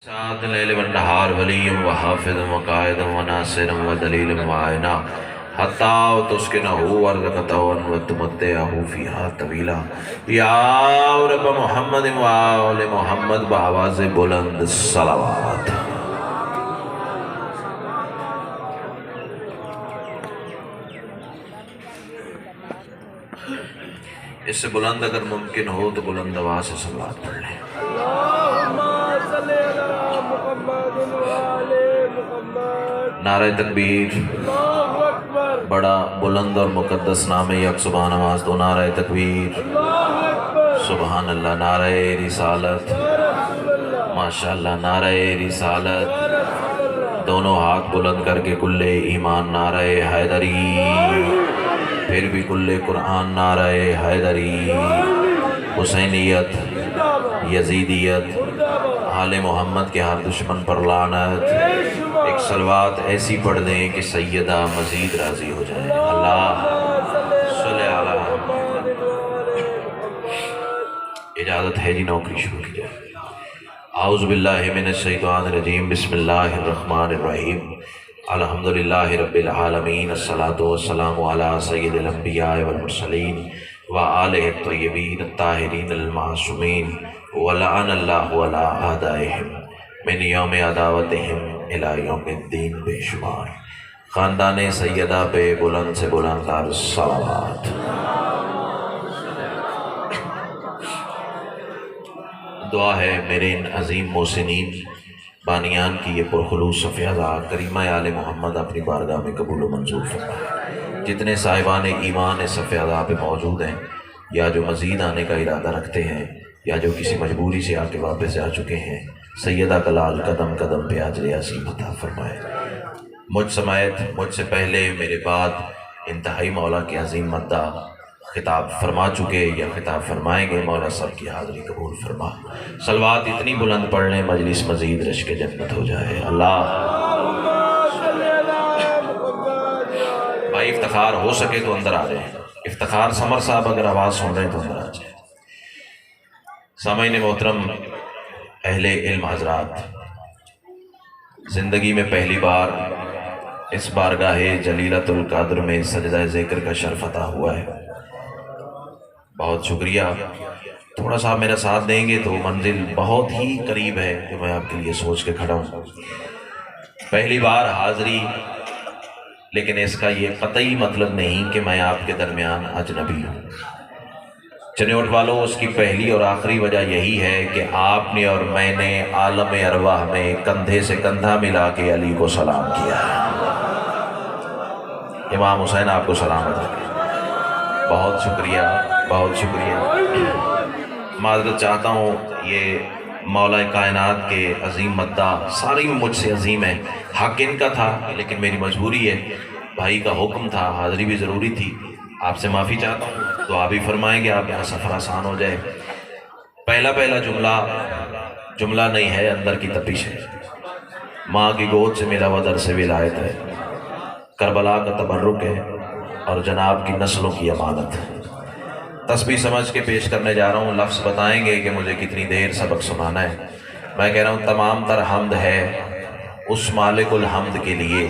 ساعة الليل والنهار ولي وحافظ وقائد وناصر ودليل وعائنا حتى تسكنه ورزقته وتمتعه فيها طويلا یا رب محمد وآل محمد بآواز بلند صلوات۔ اس سے بلند اگر ممکن ہو تو بلند آواز سے صلوات پڑھ لیں۔ نعرہ تکبیر، بڑا بلند اور مقدس نام یک سبحان آواز دو، نعرہ تکبیر، سبحان اللہ، نعرہ رسالت، ماشاءاللہ، نعرہ رسالت، دونوں ہاتھ بلند کر کے کل ایمان، نعرہ حیدری، پھر بھی کل قرآن، نعرہ حیدری، حسینیت، یزیدیت، آل محمد کے ہر دشمن پر لعنت۔ ایک صلوات ایسی پڑھ دیں کہ سیدہ مزید راضی ہو جائے۔ اللہ صلی علی محمد۔ اجازت ہے جی نوکری شروع کی جائے۔ اعوذ باللہ من الشیطان الرجیم، بسم اللہ الرحمن الرحیم، الحمدللہ رب العالمین، الصلاۃ والسلام علی سید الانبیاء والمرسلین وآلہ الطیبین الطاہرین المعصومین، ولعن اللہ علی اعدائہم من یوم عداوتہم الی یوم الدین بے شمار۔ خاندان سیدہ پہ بلند سے بلند تر صلوات۔ دعا ہے میرے ان عظیم محسنین بانیان کی یہ پرخلوص صفحہ کریمہ آل محمد اپنی بارگاہ میں قبول و منظور فرمائے۔ جتنے صاحبان ایمان اس صفحہ پہ موجود ہیں یا جو مزید آنے کا ارادہ رکھتے ہیں یا جو کسی مجبوری سے آ کے واپس آ چکے ہیں، سیدہ کلال قدم قدم پہ اجر عظیم عطا فرمائے۔ مجھ سمیت مجھ سے پہلے میرے بعد انتہائی مولا کے عظیم مداح خطاب فرما چکے یا خطاب فرمائیں گے، مولا صاحب کی حاضری قبول فرما۔ صلوات اتنی بلند پڑھ لیں مجلس مزید رشک جنت ہو جائے۔ اللہ بھائی افتخار ہو سکے تو اندر آ جائیں۔ افتخار سمر صاحب اگر آواز سن رہے ہیں تو اندر آ جائیں۔ سامعین محترم، اہل علم حضرات، زندگی میں پہلی بار اس بارگاہ جلیلۃ القدر میں سجدہ ذکر کا شرف عطا ہوا ہے۔ بہت شکریہ۔ تھوڑا سا میرا ساتھ دیں گے تو منزل بہت ہی قریب ہے جو میں آپ کے لیے سوچ کے کھڑا ہوں۔ پہلی بار حاضری، لیکن اس کا یہ قطعی مطلب نہیں کہ میں آپ کے درمیان اجنبی ہوں۔ چنوٹ والوں، اس کی پہلی اور آخری وجہ یہی ہے کہ آپ نے اور میں نے عالم ارواح میں کندھے سے کندھا ملا کے علی کو سلام کیا ہے۔ امام حسین آپ کو سلامت رکھے۔ بہت شکریہ، بہت شکریہ۔ معذرت چاہتا ہوں، یہ مولا کائنات کے عظیم مداح سارے مجھ سے عظیم ہیں، حق ان کا تھا لیکن میری مجبوری ہے، بھائی کا حکم تھا، حاضری بھی ضروری تھی۔ آپ سے معافی چاہتا ہوں، دعا بھی فرمائیں گے آپ یہاں سفر آسان ہو جائے۔ پہلا جملہ نہیں ہے، اندر کی تپش ہے۔ ماں کی گود سے ملا ہوا درس ولایت ہے، کربلا کا تبرک ہے اور جناب کی نسلوں کی امانت ہے۔ تسبیح سمجھ کے پیش کرنے جا رہا ہوں، لفظ بتائیں گے کہ مجھے کتنی دیر سبق سنانا ہے۔ میں کہہ رہا ہوں تمام تر حمد ہے اس مالک الحمد کے لیے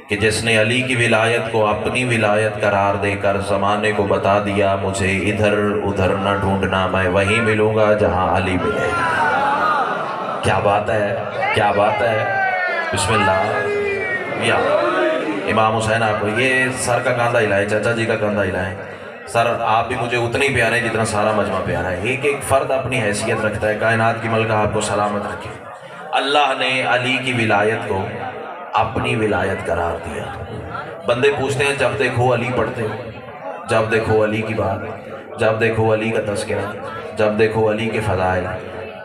کہ جس نے علی کی ولایت کو اپنی ولایت قرار دے کر زمانے کو بتا دیا، مجھے ادھر ادھر نہ ڈھونڈنا، میں وہیں ملوں گا جہاں علی ملے گا۔ کیا بات ہے، کیا بات ہے۔ بسم اللہ۔ یا امام حسین آپ کو یہ سر کا کاندھا ہلائے، چچا جی کا کاندھا ہلائیں۔ سر آپ بھی مجھے اتنے ہی پیارے ہیں جتنا سارا مجمع پیارا ہے۔ ایک ایک فرد اپنی حیثیت رکھتا ہے۔ کائنات کی ملکہ آپ کو سلامت رکھے۔ اللہ نے علی کی ولایت کو اپنی ولایت قرار دیا۔ بندے پوچھتے ہیں جب دیکھو علی پڑھتے ہو، جب دیکھو علی کی بات، جب دیکھو علی کا تذکرہ، جب دیکھو علی کے فضائل،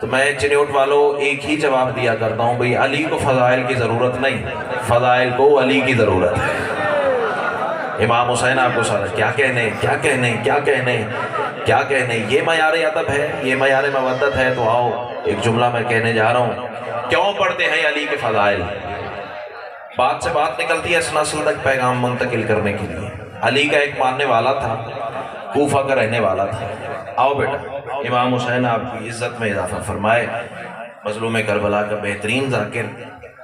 تو میں چنوٹ والوں ایک ہی جواب دیا کرتا ہوں، بھئی علی کو فضائل کی ضرورت نہیں، فضائل کو علی کی ضرورت ہے۔ امام حسین آپ کو سارا کیا کہنے، کیا کہنے، کیا کہنے، کیا کہنے۔ یہ معیار ادب ہے، یہ معیار مودت ہے۔ تو آؤ ایک جملہ میں کہنے جا رہا ہوں، کیوں پڑھتے ہیں علی کے فضائل؟ بات سے بات نکلتی ہے اس نسل تک پیغام منتقل کرنے کے لیے۔ علی کا ایک ماننے والا تھا، کوفہ کا رہنے والا تھا۔ آؤ بیٹا، امام حسین آپ کی عزت میں اضافہ فرمائے۔ مظلوم کربلا کا بہترین ذاکر،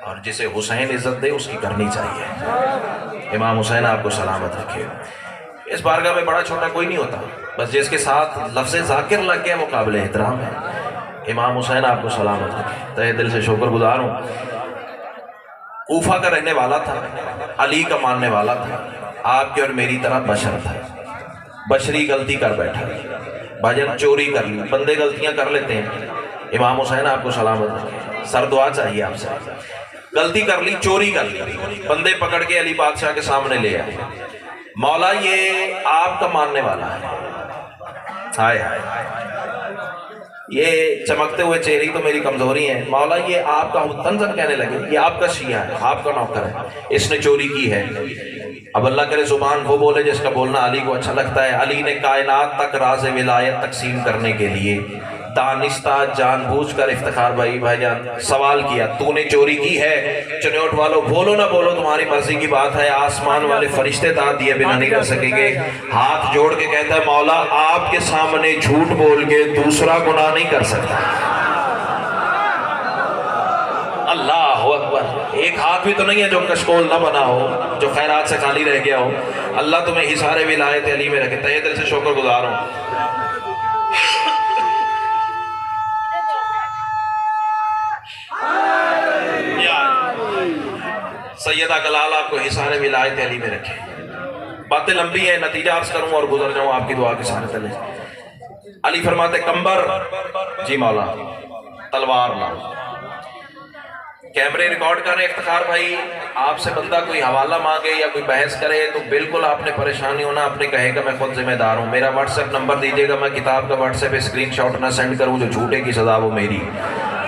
اور جسے حسین عزت دے اس کی کرنی چاہیے۔ امام حسین آپ کو سلامت رکھے۔ اس بارگاہ میں بڑا چھوٹا کوئی نہیں ہوتا، بس جس کے ساتھ لفظ ذاکر لگ گیا وہ قابل احترام ہے۔ امام حسین آپ کو سلامت رکھے۔ تہہ دل سے شکر گزار ہوں۔ کوفہ کا رہنے والا تھا، علی کا ماننے والا تھا، آپ کے اور میری طرح بشر تھا، بشری غلطی کر بیٹھا، بھجن چوری کر لی، بندے غلطیاں کر لیتے ہیں۔ امام حسین آپ کو سلامت رکھے۔ سر دعا چاہیے آپ سے۔ غلطی کر لی، چوری کر لی، بندے پکڑ کے علی بادشاہ کے سامنے لے آئے، مولا یہ آپ کا ماننے والا ہے۔ ہائے ہائے، یہ چمکتے ہوئے چہرے تو میری کمزوری ہے، مولا یہ آپ کا تنزل کہنے لگے، یہ آپ کا شیعہ ہے، آپ کا نوکر ہے، اس نے چوری کی ہے۔ اب اللہ کرے زبان وہ بولے جس کا بولنا علی کو اچھا لگتا ہے۔ علی نے کائنات تک راز ولایت تقسیم کرنے کے لیے دانستہ جان بوجھ کر افتخار بھائی جان سوال کیا، تو نے چوری کی ہے؟ چنوٹ والو بولو نہ بولو تمہاری مرضی کی بات ہے، آسمان والے فرشتے داد دیے بنا نہیں کر سکیں گے۔ ہاتھ جوڑ کے کہتا ہے مولا آپ کے سامنے جھوٹ بول کے دوسرا گناہ نہیں کر سکتا۔ اللہ اکبر، ایک ہاتھ بھی تو نہیں ہے جو کشکول نہ بنا ہو، جو خیرات سے خالی رہ گیا ہو۔ اللہ تمہیں حصار ولایت علی میں رکھے۔ تہہ دل سے شکر گزار ہوں۔ سیدہ کلال آپ کو حصار ولایت علی میں رکھے۔ باتیں لمبی ہیں، نتیجہ عرض کروں اور گزر جاؤں آپ کی دعا کے سارے تلے۔ علی فرماتے کمبر، جی مولا تلوار لا۔ کیمرے ریکارڈ کریں افتخار بھائی، آپ سے بندہ کوئی حوالہ مانگے یا کوئی بحث کرے تو بالکل آپ نے پریشانی ہونا، آپ نے کہے گا میں خود ذمہ دار ہوں، میرا واٹس ایپ نمبر دیجیے گا، میں کتاب کا واٹس ایپ اسکرین شاٹ نہ سینڈ کروں، جو جھوٹے کی سزا وہ میری۔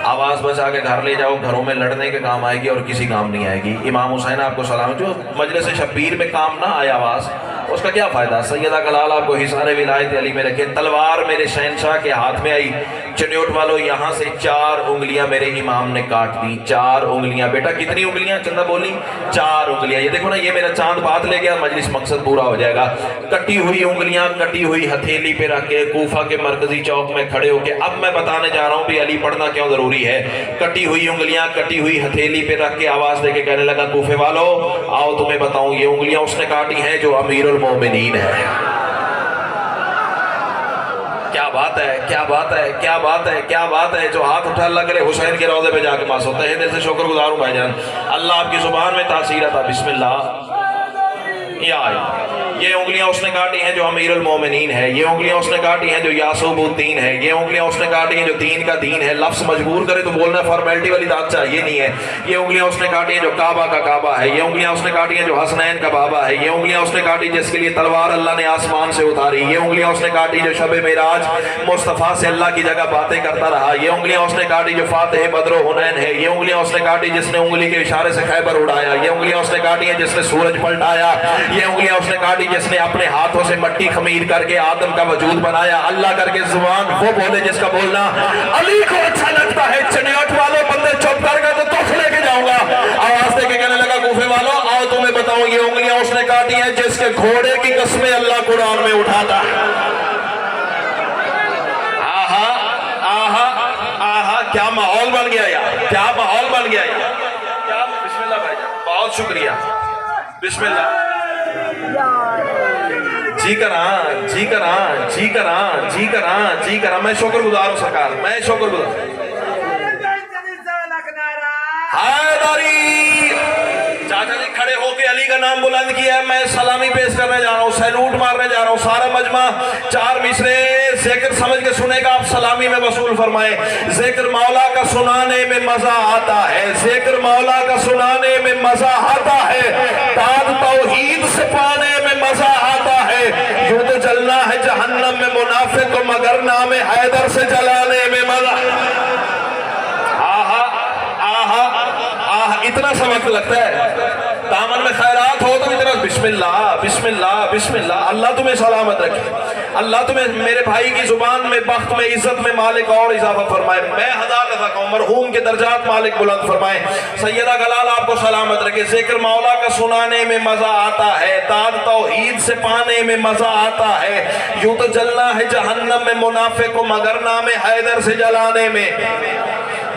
آواز بچا کے گھر لے جاؤ، گھروں میں لڑنے کے کام آئے گی اور کسی کام نہیں آئے گی۔ امام حسین آپ کو سلام۔ جو مجلس شبیر میں کام نہ آئے آواز، اس کا کیا فائدہ؟ سیدہ کلال آپ کو حصار ولایت علی میں رکھے۔ تلوار میرے شہنشاہ کے ہاتھ میں آئی، چنیوٹ والو یہاں سے 4 انگلیاں میرے امام نے کاٹ دی۔ 4 انگلیاں، بیٹا کتنی انگلیاں؟ چندہ بولی 4 انگلیاں۔ یہ دیکھو نا، یہ میرا چاند بات لے گیا، مجلس مقصد پورا ہو جائے گا۔ کٹی ہوئی انگلیاں کٹی ہوئی ہتھیلی پہ رکھ کے کوفہ کے مرکزی چوک میں کھڑے ہو کے اب میں بتانے جا رہا ہوں بھی علی پڑھنا کیوں ضروری ہے۔ کٹی ہوئی انگلیاں کٹی ہوئی ہتھیلی پہ رکھ کے آواز دے کے کہنے لگا کوفے والو آؤ تمہیں بتاؤں، یہ انگلیاں اس نے کاٹی ہیں جو امیر المومنین ہے۔ کیا بات ہے، کیا بات ہے، کیا بات ہے، کیا بات ہے۔ جو ہاتھ اٹھا اللہ کرے حسین کے روضے پہ جا کے پاس ہوتا ہے۔ دل سے شکر گزار ہوں بھائی جان، اللہ آپ کی زبان میں تاثیر عطا۔ بسم اللہ۔ یہ انگلیاں اس نے کاٹی ہیں جو امیر المومنین ہے، یہ انگلیاں اس نے کاٹی ہیں جو یعصوب الدین ہے، یہ انگلیاں اس نے کاٹی ہیں جو دین کا دین ہے۔ لفظ مجبور کرے تو بولنا فارمیلٹی والی بات چاہیے نہیں ہے۔ یہ انگلیاں اس نے کاٹی ہیں جو کعبہ کا کعبہ ہے، یہ انگلیاں اس نے کاٹی ہیں جو حسنین کا بابا ہے، یہ انگلیاں اس نے کاٹی جس کے لیے تلوار اللہ نے آسمان سے اتاری، یہ انگلیاں اس نے کاٹی جو شب معراج مصطفیٰ سے اللہ کی جگہ باتیں کرتا رہا، یہ انگلیاں اس نے کاٹی جو فاتح بدر و حنین ہے، یہ انگلیاں اس نے کاٹی جس نے انگلی کے اشارے سے خیبر اڑایا، یہ انگلیاں اس نے کاٹی ہیں جس نے سورج پلٹایا، یہ انگلیاں اس نے کاٹی جس نے اپنے ہاتھوں سے مٹی خمیر کر کے آدم کا وجود بنایا۔ اللہ کر کے زبان وہ بولے جس کا بولنا علی کو اچھا لگتا ہے۔ چنیوٹ والوں بندے چپ کر گئے تو تحف لے کے جاؤں گا۔ آواز دے کے کہنے لگا کوفے والوں آؤ تمہیں بتاؤں، یہ انگلیاں اس نے کاٹی ہیں جس کے گھوڑے کی قسمیں اللہ قرآن میں اٹھاتا ہے۔ آہا آہا آہا، کیا ماحول بن گیا یار، کیا ماحول بن گیا یار، کیا۔ بسم اللہ بھائی جان، بہت شکریہ۔ بسم اللہ۔ جی کراں جی کراں جی کراں جی کراں جی کراں، میں شکر گزار ہوں سرکار، میں شکر گزار۔ حیدری چاچا جی کھڑے ہو کے علی کا نام بلند کیا ہے، میں سلامی پیش کرنے جا رہا ہوں، سیلوٹ مارنے جا رہا ہوں۔ سارا مجمع 4 مصرے ذکر سمجھ کے سنے گا، آپ سلامی میں وصول فرمائیں۔ ذکر مولا کا سنانے میں مزہ آتا ہے، ذکر مولا کا سنانے میں مزہ آتا ہے، داد توحید سے پانے میں مزہ آتا ہے، یوں تو جلنا ہے جہنم میں منافق کو مگر نام حیدر سے جلانے میں مزہ۔ آہا آہا آہا، اتنا سا وقت لگتا ہے دامن میں خیرات ہو تو اتنا بسم اللہ بسم اللہ بسم اللہ۔ اللہ تمہیں سلامت رکھے، اللہ تمہیں میرے بھائی کی زبان میں بخت میں عزت میں مالک اور اضافہ فرمائے، میں 1000 دفعہ کہوں مرحوم کے درجات مالک بلند فرمائے۔ سیدہ کلال آپ کو سلامت رکھے۔ ذکر مولا کا سنانے میں مزہ آتا ہے، داد توحید سے پانے میں مزہ آتا ہے، یوں تو جلنا ہے جہنم میں منافق کو مگر نام حیدر سے جلانے میں۔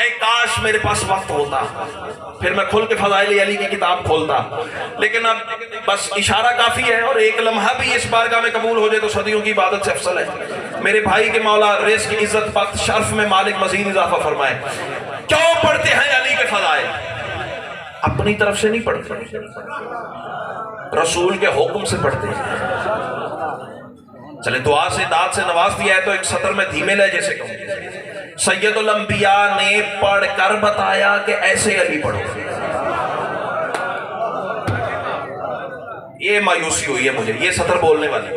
اے کاش میرے پاس وقت ہوتا، پھر میں کھل کے فضائل علی کی کتاب کھولتا، لیکن اب بس اشارہ کافی ہے، اور ایک لمحہ بھی اس بارگاہ میں قبول ہو جائے تو صدیوں کی عبادت سے افضل ہے۔ میرے بھائی کے مولا رزق، عزت، وقت، شرف میں مالک مزید اضافہ فرمائے۔ کیوں پڑھتے ہیں علی کے فضائل؟ اپنی طرف سے نہیں پڑھتے، رسول کے حکم سے پڑھتے ہیں۔ چلے دعا سے داد سے نواز دیا ہے تو ایک سطر میں دھیمے لہجے سے کہوں، سید الانبیاء نے پڑھ کر بتایا کہ ایسے علی پڑھو۔ یہ مایوسی ہوئی ہے مجھے، یہ سطر بولنے والی،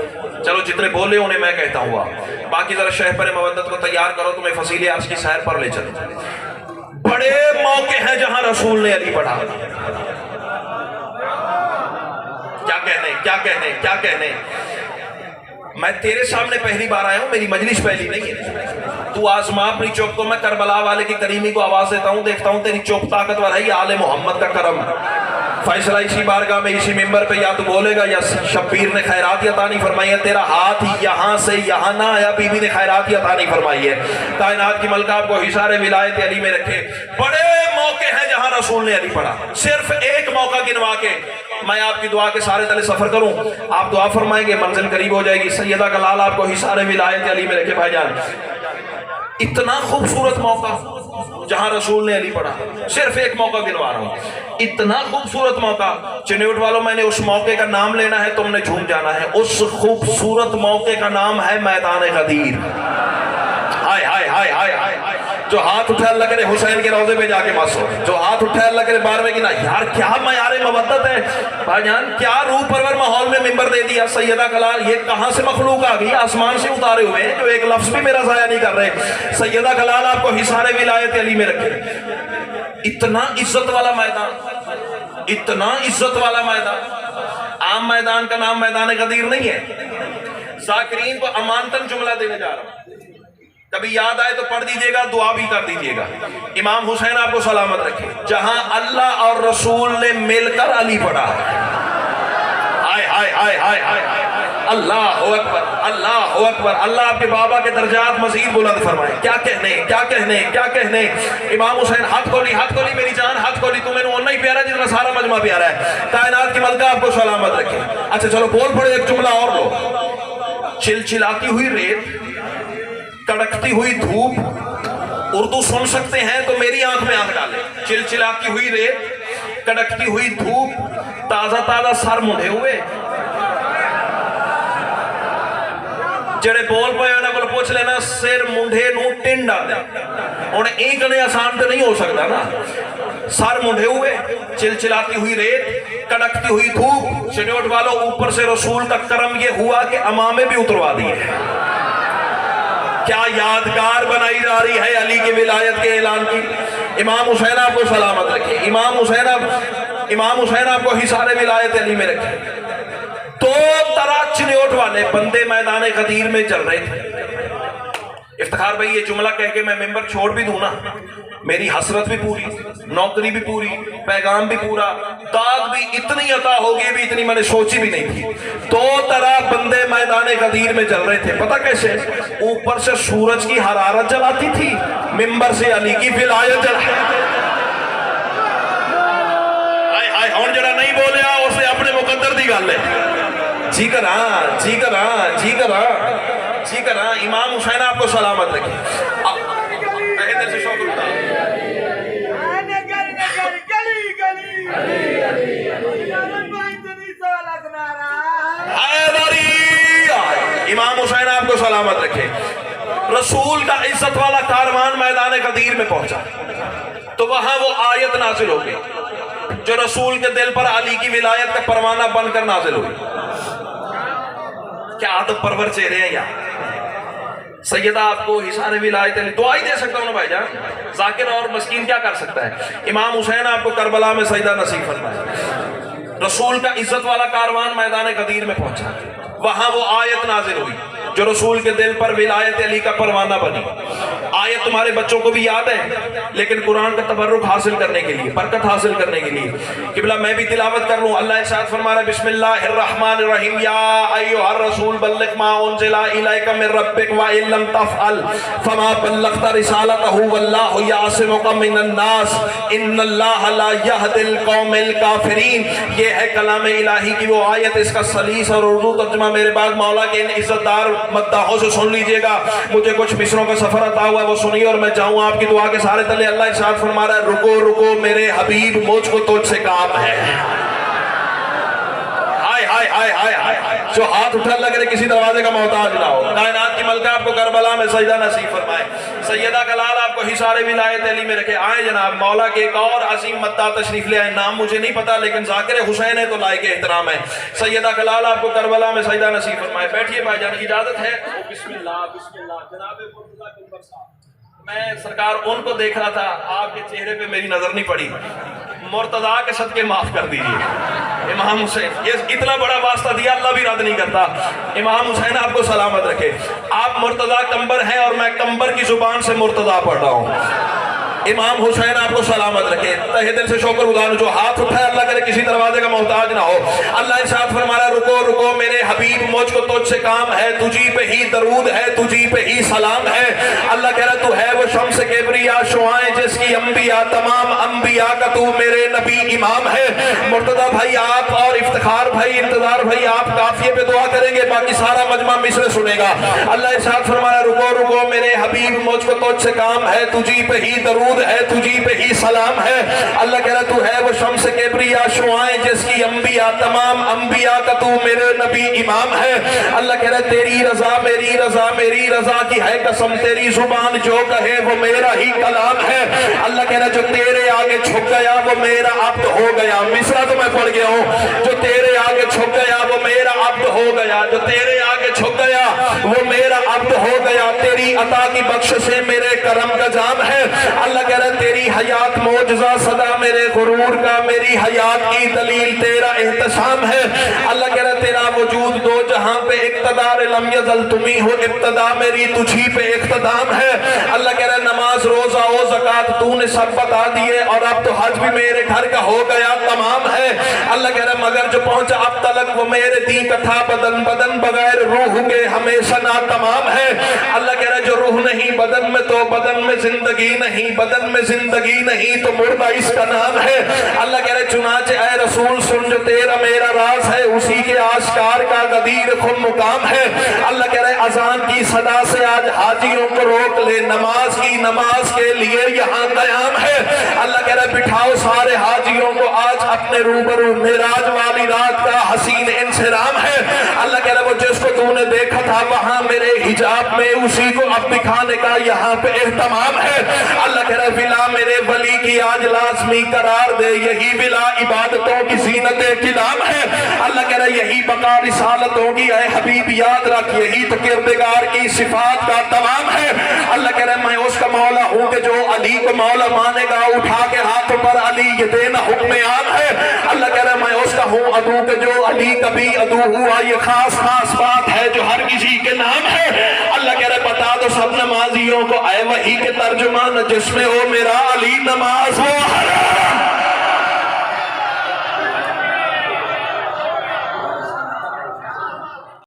چلو جتنے بولے انہیں میں کہتا ہوا، باقی ذرا شہپر مودت کو تیار کرو، تمہیں فصیل عرش کی سیر پر لے چلو۔ بڑے موقع ہیں جہاں رسول نے علی پڑھا، کیا کہنے کیا کہنے کیا کہنے۔ میں تیرے سامنے پہلی بار آیا ہوں، میری مجلس پہلی نہیں ہے، تو آزما اپنی چوک کو، میں کربلا والے کی کریمی کو آواز دیتا ہوں، دیکھتا ہوں تیری چوک طاقتور ہے، یہ آل محمد کا کرم۔ فیصلہ اسی بارگاہ میں اسی ممبر پہ یا تو بولے گا یا شبیر نے خیرات عطا نہیں فرمائی ہے، تیرا ہاتھ یہاں سے یہاں نہ آیا، بی بی نے خیرات عطا نہیں فرمائی ہے۔ کائنات کی ملکہ آپ کو حصار ولایت علی میں رکھے۔ بڑے موقع ہیں جہاں رسول نے علی پڑھا، صرف ایک موقع گنوا کے میں آپ کی دعا کے سارے تلے سفر کروں، آپ دعا فرمائیں گے منزل قریب ہو جائے گی۔ سیدہ کا لال آپ کو حصار ولایت علی میں رکھے۔ بھائی جان اتنا خوبصورت موقع جہاں رسول نے علی پڑھا، صرف ایک موقع گنوا رہا ہوں، اتنا خوبصورت موقع۔ چنیوٹ والوں میں نے اس موقع کا نام لینا ہے، تم نے جھوم جانا ہے۔ اس خوبصورت موقع کا نام ہے میدان غدیر۔ ہائے ہائے ہائے ہائے ہائے، جو ہاتھ اٹھے اللہ کرے حسین کے روضے پہ جا کے ماسو، جو ہاتھ اٹھے اللہ کرے 12ویں کی نا، یار کیا معیار مودت ہے بھائی جان، کیا روح پرور ماحول میں ممبر دے دیا۔ سیدہ کلال یہ کہاں سے مخلوق آ گئی، آسمان سے اتارے ہوئے ہیں جو ایک لفظ بھی میرا ضائع نہیں کر رہے۔ سیدہ کلال آپ کو حصار ولایت علی میں رکھے۔ اتنا عزت والا میدان، اتنا عزت والا میدان، عام میدان کا نام میدان غدیر نہیں ہے۔ ذاکرین کو امانتاً جملہ دینے جا رہا ہوں، کبھی یاد آئے تو پڑھ دیجئے گا، دعا بھی کر دیجئے گا۔ امام حسین آپ کو سلامت رکھے، جہاں اللہ اور رسول نے مل کر علی پڑھا۔ ہائے ہائے ہائے ہائے ہائے، اللہ اکبر اللہ اکبر، اللہ آپ کے بابا کے درجات مزید بلند فرمائے۔ کیا کہنے کیا کہنے کیا کہنے۔ امام حسین ہاتھ کھولی میری جان، ہاتھ کھولی، تمہیں وہ نہیں پیارا جتنا سارا مجمع پیارا ہے۔ کائنات کی ملکہ آپ کو سلامت رکھے۔ اچھا چلو بول پڑے ایک جملہ اور لو۔ چلچلاتی ہوئی ریت، کڑکتی ہوئی دھوپ، اردو سن سکتے ہیں تو میری آنکھ میں آنکھ ڈالے۔ چلچلاتی ہوئی ریت، کڑکتی ہوئی دھوپ، تازہ تازہ سر مونڈے ہوئے، جڑے بول پائے انہاں کو پوچھ لینا سر مونڈے نو ٹن ڈال دے، انہیں ایک نے آسان تو نہیں ہو سکتا نا۔ سر مونڈے ہوئے، چلچلاتی ہوئی ریت، کڑکتی ہوئی دھوپ، چنیوٹ والوں اوپر سے رسول کا کرم یہ ہوا کہ امامے بھی اتروا دیے۔ کیا یادگار بنائی جا رہی ہے علی کی ولایت کے اعلان کی۔ امام حسین آپ کو سلامت رکھے، امام حسین آپ کو حصار ولایت علی میں رکھے۔ دو طرح چنیوٹ والے بندے میدان غدیر میں چل رہے تھے۔ افتخار بھائی یہ جملہ کہہ کے میں ممبر چھوڑ بھی دوں نا، میری حسرت بھی پوری، نوکری بھی پوری، پیغام بھی پورا، داد بھی اتنی عطا ہوگی بھی اتنی میں نے سوچی بھی نہیں تھی۔ دو طرح بندے میدان غدیر میں چل رہے تھے، پتہ کیسے؟ اوپر سے سورج کی حرارت جلاتی تھی، ممبر سے علی کی ولایت جلاتی تھی۔ ہون جڑا نہیں بولیا اسے اپنے مقدر دی گل ہے۔ جی کراں امام حسین آپ کو سلامت رکھے۔ دل سے شوق اٹھا امام حسین آپ کو سلامت رکھے۔ رسول کا عزت والا کاروان میدان غدیر میں پہنچا تو وہاں وہ آیت نازل ہو گئی جو رسول کے دل پر علی کی ولایت کا پروانہ بن کر نازل ہوئی۔ کیا عادت پرور چہرے ہیں یار۔ سیدہ آپ کو حصار ولایت علی، دعا ہی دے سکتا ہوں نا بھائی جان، ذاکر اور مسکین کیا کر سکتا ہے۔ امام حسین آپ کو کربلا میں سجدہ نصیب فرمائے۔ رسول کا عزت والا کاروان میدان غدیر میں پہنچا، وہاں وہ آیت نازل ہوئی جو رسول کے دل پر ولایت علی کا پروانہ بنی۔ آیت تمہارے بچوں کو بھی یاد ہے، لیکن قرآن کا تبرک حاصل کرنے کے لیے، برکت حاصل کرنے کے لیے قبلہ میں بھی تلاوت کر لوں۔ اللہ ارشاد فرما رہا ہے بسم اللہ الرحمن الرحیم یا ایھا الرسول بلغ ما انزل الیک من ربک وان لم تفعل فما بلغت رسالتہ واللہ یعصمک من الناس ان اللہ لا یہدی القوم الکافرین۔ یہ ہے کلام الہی کی وہ آیت، اس کا سلیس اور اردو ترجمہ میرے بعد مولا کے ان عزت دار مداحوں سے سن لیجئے گا۔ مجھے کچھ مصروں کا سفر عطا ہوا ہے وہ سنیے اور میں چاہوں آپ کی دعا کے سارے تلے۔ اللہ ارشاد فرما رہا ہے رکو رکو میرے حبیب مجھ کو تجھ سے کام ہے۔ ہائے ہائے ہائے ہائے ہائے، جو ہاتھ اٹھا اللہ کرے کسی دروازے کا محتاج نہ ہو۔ کائنات کی ملکہ آپ کو کربلا میں سجدہ نصیب فرمائے، سیدہ کا لال آپ کو حصار ولایت علی میں رکھے۔ آئیں جناب مولا کے ایک اور عظیم مداح تشریف لے آئے، نام مجھے نہیں پتا لیکن ذاکر حسین ہے تو لائق احترام ہے۔ سیدہ کا لال آپ کو کربلا میں سجدہ نصیب فرمائے۔ بیٹھیے بھائی جان، اجازت ہے؟ بسم اللہ بسم اللہ۔ جناب مرتضیٰ کنور صاحب، میں سرکار ان کو دیکھ رہا تھا، آپ کے چہرے پہ میری نظر نہیں پڑی، مرتضیٰ کے صدقے معاف کر دیجیے۔ امام حسین، یہ اتنا بڑا واسطہ دیا اللہ بھی رد نہیں کرتا۔ امام حسین آپ کو سلامت رکھے۔ آپ مرتضیٰ کمبر ہیں اور میں کمبر کی زبان سے مرتضیٰ پڑھ رہا ہوں۔ امام حسین آپ کو سلامت رکھے۔ تہہ دل سے شکر گزار ہوں، جو ہاتھ اٹھائے اللہ کرے کسی دروازے کا محتاج نہ ہو۔ اللہ ارشاد فرما رہا ہے رکو رکو میرے حبیب مجھ کو تجھ سے کام ہے، تجھی پہ ہی درود ہے، تجھی پہ ہی سلام ہے۔ اللہ کہہ رہا تو ہے وہ شمس کبریا شعائیں جس کی انبیاء تمام انبیاء کا تو میرے نبی امام ہے۔ مرتضیٰ بھائی آپ اور افتخار بھائی انتظار بھائی آپ قافیے پہ دعا کریں گے، باقی سارا مجمع مصر سنے گا۔ اللہ ارشاد فرما رہا ہے رکو رکو میرے حبیب مجھ کو تجھ سے کام ہے، تجھی پہ ہی درود ہے، تجھی پہ ہی سلام ہے۔ اللہ کہہ رہا تو ہے وہ شمس کبریا شعائیں جس کی انبیاء تمام انبیاء کا تو میرے نبی امام ہے۔ اللہ کہہ رہا تیری رضا میری رضا میری رضا کی ہے قسم، تیری زبان جو کہے وہ میرا ہی کلام ہے۔ اللہ کہہ رہا جو تیرے آگے جھک گیا وہ میرا عبد ہو گیا۔ مصرع تو میں پڑھ گیا ہوں، جو تیرے آگے جھک گیا وہ میرا عبد ہو گیا، جو تیرے آگے جھک گیا وہ میرا عبد ہو گیا۔ تیری عطا کی بخش سے میرے کرم کا جام ہے۔ اللہ کہہ رہا تیری حیات معجزہ صدا میرے غرور کا، میری حیات کی دلیل تیرا احتشام ہے۔ اللہ کہہ رہا تیرا وجود دو جہاں پہ اقتدار لم یزل تمہیں ہو ابتدا، میری تجھی پہ اختتام ہے۔ اللہ کہہ رہا نماز روزہ و زکات تو نے سب بتا دیے اور اب تو حج بھی میرے گھر کا ہو گیا تمام ہے۔ اللہ کہہ رہا مگر جو پہنچا اب تلک وہ میرے دین کا تھا بدن بدن بغیر روح کے ہمیشہ نا تمام ہے۔ اللہ کہہ رہا جو روح نہیں بدن میں تو بدن میں زندگی نہیں، بدن میں زندگی نہیں تو مردہ اس کا نام ہے۔ اللہ کہہ رہے چنانچہ اے رسول سن جو تیرا میرا راز ہے، اسی کے آشکار کا غدیر خم مقام ہے۔ اللہ کہہ رہے اذان کی صدا سے آج حاجیوں کو روک لے، نماز کی نماز کے لیے یہاں قیام ہے۔ اللہ کہہ رہے بٹھاؤ سارے حاجیوں کو آج اپنے روبرو، معراج والی رات کا حسین انصرام ہے۔ اللہ کہہ رہے وہ جس کو تو نے دیکھا تھا وہاں میرے حجاب میں، اسی کو اب دکھانے کا یہاں پہ اہتمام ہے۔ اللہ کہہ رہے ولا میرے ولی کی آج لازمی قرار دے، یہی ولا عبادتوں کی زینت کلام ہے۔ اللہ کہہ رہے یہی بقا رسالتوں کی اے حبیب یاد رکھ، یہی تو کردگار کی صفات کا تمام ہے۔ اللہ کہہ رہے میں اس کا مولا ہوں کہ جو علی کو مولا مانے گا، اٹھا کے ہاتھوں پر علی یہ دینا حکم عام ہے۔ اللہ کہہ رہے میں اس کا ہوں عدو کہ جو علی کبھی عدو ہوا، یہ خاص خاص بات ہے جو ہر کسی کے نام ہے۔ اللہ کہہ رہے بتا دو سب نمازیوں کو اے وحی کے ترجمان جس میں ہو میرا علی نماز ہو